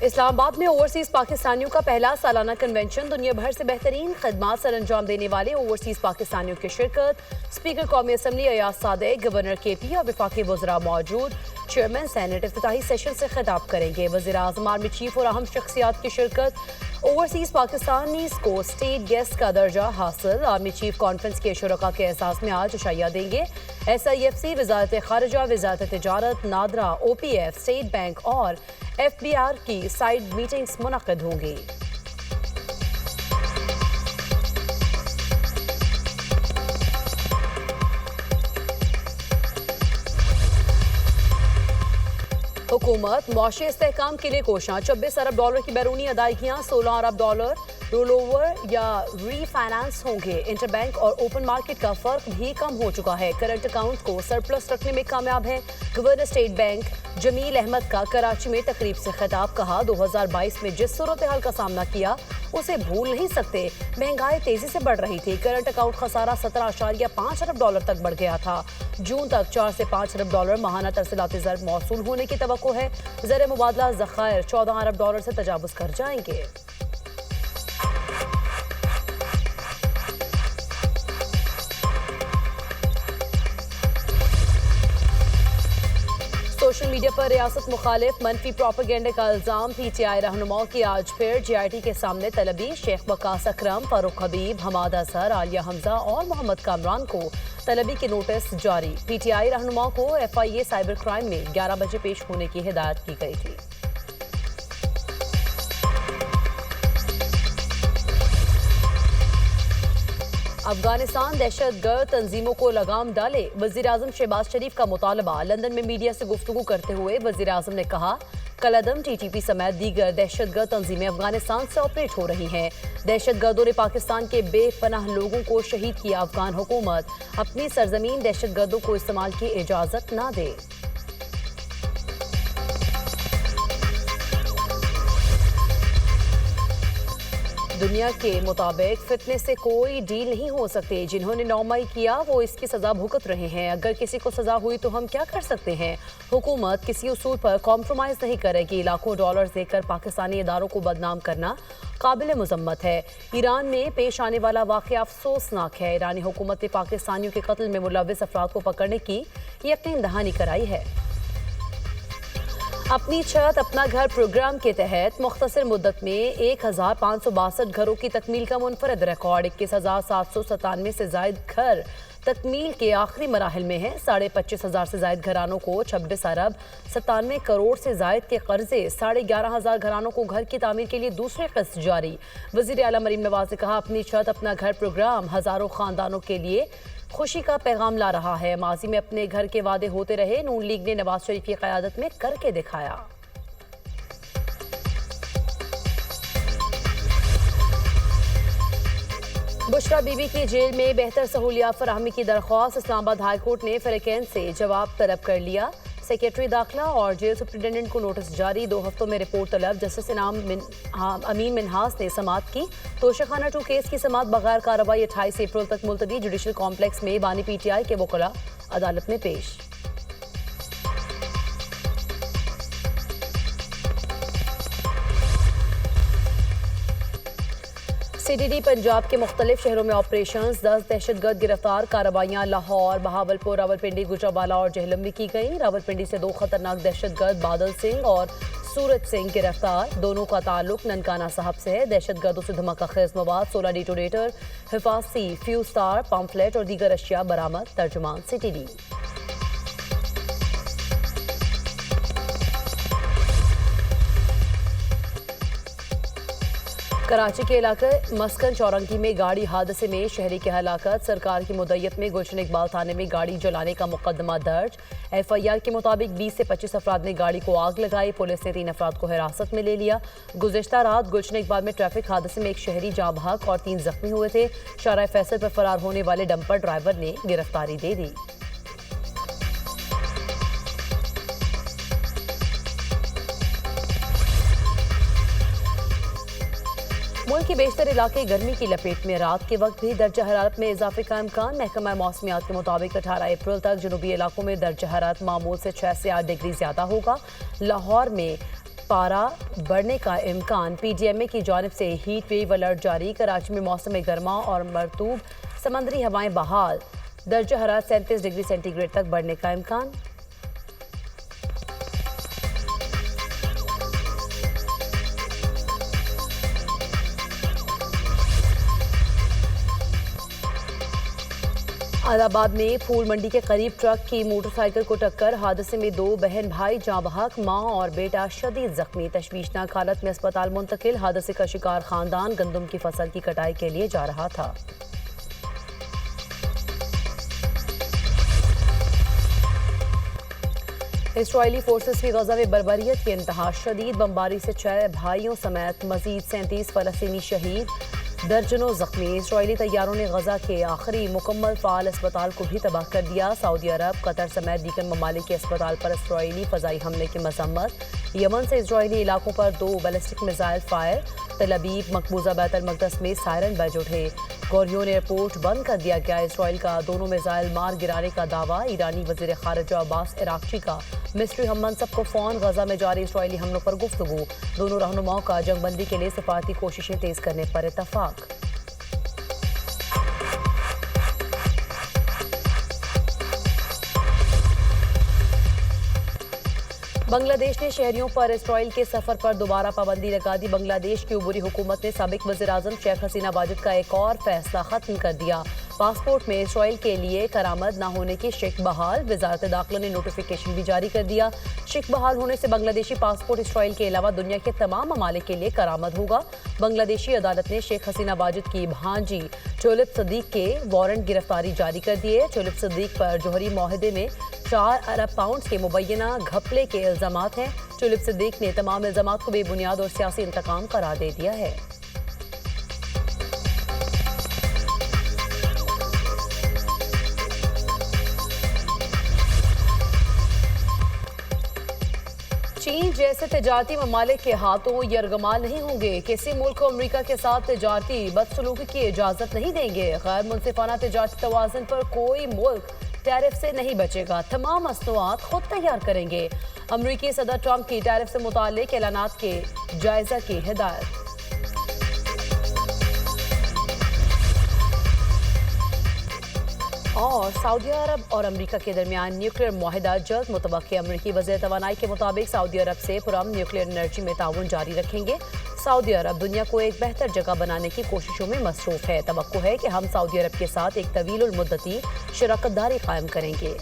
इस्लामाबाद में ओवरसीज पाकिस्तानियों का पहला सालाना कन्वेंशन। दुनिया भर से बेहतरीन खदमात सर अंजाम देने वाले ओवरसीज पाकिस्तानियों की शिरकत। स्पीकर कौमी assembly Ayaz Sadiq, governor KP और वफाकी वज़रा मौजूद। चेयरमैन सेनेट इफ्तिताही सेशन से खिताब करेंगे। वज़ीर आज़म, आर्मी चीफ और अहम शख्सियात की शिरकत। ओवरसीज पाकिस्तानी को स्टेट गेस्ट का दर्जा हासिल। आर्मी चीफ कॉन्फ्रेंस के शुरका के एहसास में आज इशाया देंगे। SIFC, वजारत खारजा, वजारत तिजारत, नादरा, OPF, स्टेट बैंक और FBR की साइड मीटिंग्स मुनक्किद होंगी। हुकूमत मुआशी इस्तेहकाम के लिए कोशिश। 24 अरब डॉलर की बैरूनी अदायगियाँ, 16 अरब डॉलर रोल ओवर या रीफाइनेंस होंगे। इंटरबैंक और ओपन मार्केट का फर्क भी कम हो चुका है। करंट अकाउंट को सरप्लस रखने में कामयाब है। Governor state bank Jameel Ahmed का कराची में तकरीब से खिताब। कहा, 2022 में जिस सूरत हाल का सामना किया उसे भूल नहीं सकते। महंगाई तेजी से बढ़ रही थी। करंट अकाउंट खसारा 17.5 अरब डॉलर तक बढ़ गया था। जून तक 4 से 5 अरब डॉलर माहाना तरसीलाती ज़र मौसूल होने की तवक्को है। ज़र मुबादला ज़खायर 14 अरब डॉलर से तजावुज कर जाएंगे। सोशल मीडिया पर रियासत मुखालिफ मनफी प्रोपेगेंडे का इल्जाम। PTI रहनुमाओं की आज फिर GIT के सामने तलबी। शेख वकास अकरम, फारूक हबीब, हमाद अजहर, आलिया हमजा और मोहम्मद कामरान को तलबी के नोटिस जारी। PTI रहनुमाओं को FIA साइबर क्राइम में 11 बजे पेश होने की हिदायत की गई थी। अफगानिस्तान दहशतगर्द तंजीमों को लगाम डाले, वजीर आजम शहबाज शरीफ का मुतालबा। लंदन में मीडिया से गुफ्तगू करते हुए वजीर आजम ने कहा, कलअदम, TTP समेत दीगर दहशतगर्द तंजीमें अफगानिस्तान से ऑपरेट हो रही हैं। दहशतगर्दों ने पाकिस्तान के बेपनाह लोगों को शहीद किया। अफगान हुकूमत अपनी सरजमीन दहशतगर्दों को इस्तेमाल की इजाजत ना दे। दुनिया के मुताबिक फितने से कोई डील नहीं हो सकती। जिन्होंने 9 मई किया वो इसकी सजा भुगत रहे हैं। अगर किसी को सजा हुई तो हम क्या कर सकते हैं। हुकूमत किसी उसूल पर कॉम्प्रोमाइज नहीं करेगी। लाखों डॉलर देकर पाकिस्तानी इदारों को बदनाम करना काबिल मुजम्मत है। ईरान में पेश आने वाला वाक़या अफसोसनाक है। ईरानी हुकूमत ने पाकिस्तानियों के कत्ल में मुलव्विस अफराद को पकड़ने की यकीन दहानी कराई है। अपनी छत अपना घर प्रोग्राम के तहत मुख्तसर मुद्दत में 1562 घरों की तकमील का मुनफरद रिकॉर्ड। 21,797 से जायद घर तकमील के आखिरी मराहल में है। 25,500 से जायद घरानों को 26 अरब 97 करोड़ से जायद के कर्जे। 11,500 घरानों को घर की तामीर के लिए दूसरे किस्त जारी। वज़ीर आला मरीम नवाज ने कहा, अपनी छत अपना घर प्रोग्राम हज़ारों खानदानों के लिए खुशी का पैगाम ला रहा है। माजी में अपने घर के वादे होते रहे, नून लीग ने नवाज शरीफ की क़यादत में करके दिखाया। बुशरा बीबी की जेल में बेहतर सहूलियात फराहमी की दरख्वास्त। इस्लामाबाद हाई कोर्ट ने फ़रीक़ैन से जवाब तलब कर लिया। सेक्रेटरी दाखिला और जेल सुप्रिटेंडेंट को नोटिस जारी। 2 हफ्तों में रिपोर्ट तलब। जस्टिस अमीन मिन्हास ने समाअत की। तोशाखाना 2 केस की समाअत बगैर कार्रवाई 28 अप्रैल तक मुलतवी। जुडिशल कॉम्प्लेक्स में बानी PTI के वकला अदालत में पेश। CTD पंजाब के मुख्तलिफ शहरों में ऑपरेशन। 10 दहशतगर्द गिरफ्तार। कार्रवाइयाँ लाहौर, बहावलपुर, रावलपिंडी, गुजरावाला और जहलम में की गई। रावलपिंडी से 2 खतरनाक दहशतगर्द बादल सिंह और सूरज सिंह गिरफ्तार। दोनों का ताल्लुक ननकाना साहब से है। दहशतगर्दों से धमाका खेज मवाद, 16 डिटोनेटर, हिफाजती फ्यूज तार, पम्फलेट और दीगर अशिया बरामद। तर्जुमान CTD। कराची के इलाके मस्कन चौरंगी में गाड़ी हादसे में शहरी की हलाकत। सरकार की मुद्दत में गुलशन इकबाल थाने में गाड़ी जलाने का मुकदमा दर्ज। FIR के मुताबिक 20 से 25 अफराद ने गाड़ी को आग लगाई। पुलिस ने 3 अफराद को हिरासत में ले लिया। गुज़िश्ता रात गुलशन इकबाल में ट्रैफिक हादसे में एक शहरी जाँ बहक और 3 जख्मी हुए थे। शाहराह फैसल पर फरार होने वाले डंपर ड्राइवर ने गिरफ्तारी दे दी। मुल्क के बेशतर इलाके गर्मी की लपेट में। रात के वक्त भी दर्जा हरारत में इजाफे का इम्कान। महकमा मौसमियात के मुताबिक 18 अप्रैल तक जनूबी इलाकों में दर्जा हरारत मामूल से 6 से 8 डिग्री ज्यादा होगा। लाहौर में पारा बढ़ने का इम्कान। पीडीएमए की जानिब से हीट वेव अलर्ट जारी। कराची में मौसम गर्मा और मरतूब समंदरी हवाएं बहाल। दर्जा हरारत 37 डिग्री सेंटीग्रेड तक बढ़ने का इम्कान। आदिलाबाद में फूल मंडी के करीब ट्रक की मोटरसाइकिल को टक्कर। हादसे में 2 बहन भाई जाँ बहक, मां और बेटा शदीद जख्मी। तशवीशनाक हालत में अस्पताल मुंतकिल। हादसे का शिकार खानदान गंदम की फसल की कटाई के लिए जा रहा था। इसराइली फोर्सेस की गजा में बर्बरियत की इंतहा। शदीद बमबारी से 6 भाइयों समेत मजीद 37 फलस्तीनी शहीद, दर्जनों जख्मी। इसराइली तैयारों ने गजा के आखिरी मुकम्मल फाल अस्पताल को भी तबाह कर दिया। सऊदी अरब, कतर समेत दीगर ममालिक के अस्पताल पर इसराइली फजाई हमले की मजम्मत। यमन से इसराइली इलाकों पर 2 बैलिस्टिक मिसाइल फायर। तल अबीब, मकबूजा बैतुल मक़दस में सायरन बज उठे। गोरियोन एयरपोर्ट बंद कर दिया गया। इसराइल का दोनों मिसाइल मार गिराने का दावा। ईरानी वज़ीर ख़ारिजा अब्बास इराक़ची का मिस्ट्री हम मनसब को फ़ोन। गजा में जारी इसराइली हमलों पर गुफ्तगू। दोनों रहनुमाओं का जंगबंदी के लिए सफारती कोशिशें तेज करने पर इत्तफ़ाक़। बांग्लादेश ने शहरियों पर इसराइल के सफर पर दोबारा पाबंदी लगा दी। बांग्लादेश की उबूरी हुकूमत ने साबिक वज़ीर आज़म शेख हसीना वाजिद का एक और फैसला खत्म कर दिया। पासपोर्ट में इसराइल के लिए करामद न होने की शिक बहाल। वज़ारत दाखिला ने नोटिफिकेशन भी जारी कर दिया। शिक बहाल होने से बांग्लादेशी पासपोर्ट इसराइल के अलावा दुनिया के तमाम ममालिक के लिए करामद होगा। बांग्लादेशी अदालत ने शेख हसीना वाजिद की भांजी चोलिप सदीक के वारंट गिरफ्तारी जारी कर दिए। चोलिप सदीक पर जौहरी मुआहदे में 4 अरब पाउंड के मुबैना घपले के इल्जामात हैं। चोलिप सदीक ने तमाम इल्जामात को बेबुनियाद और सियासी इंतकाम करार दे दिया है। चीन जैसे तजारती ममालिक के हाथों यरगमाल नहीं होंगे। किसी मुल्क को अमरीका के साथ तजारती बदसलूकी की इजाजत नहीं देंगे। गैर मुनसिफाना तजारती तवाज़ुन पर कोई मुल्क टैरिफ से नहीं बचेगा। तमाम मसनूआत खुद तैयार करेंगे। अमरीकी सदर ट्रंप की टैरिफ से मुताल्लिक ऐलानात के जायजा की हिदायत। और सऊदी अरब और अमेरिका के दरमियान न्यूक्लियर मुआहिदा जल्द मुतवक्किल। अमेरिकी वज़ीर तवानाई के मुताबिक सऊदी अरब से पुरअमन न्यूक्लियर एनर्जी में ताउन जारी रखेंगे। सऊदी अरब दुनिया को एक बेहतर जगह बनाने की कोशिशों में मसरूफ है। तवक्को है कि हम सऊदी अरब के साथ एक तवील मुद्दती शराकत दारी कायम करेंगे।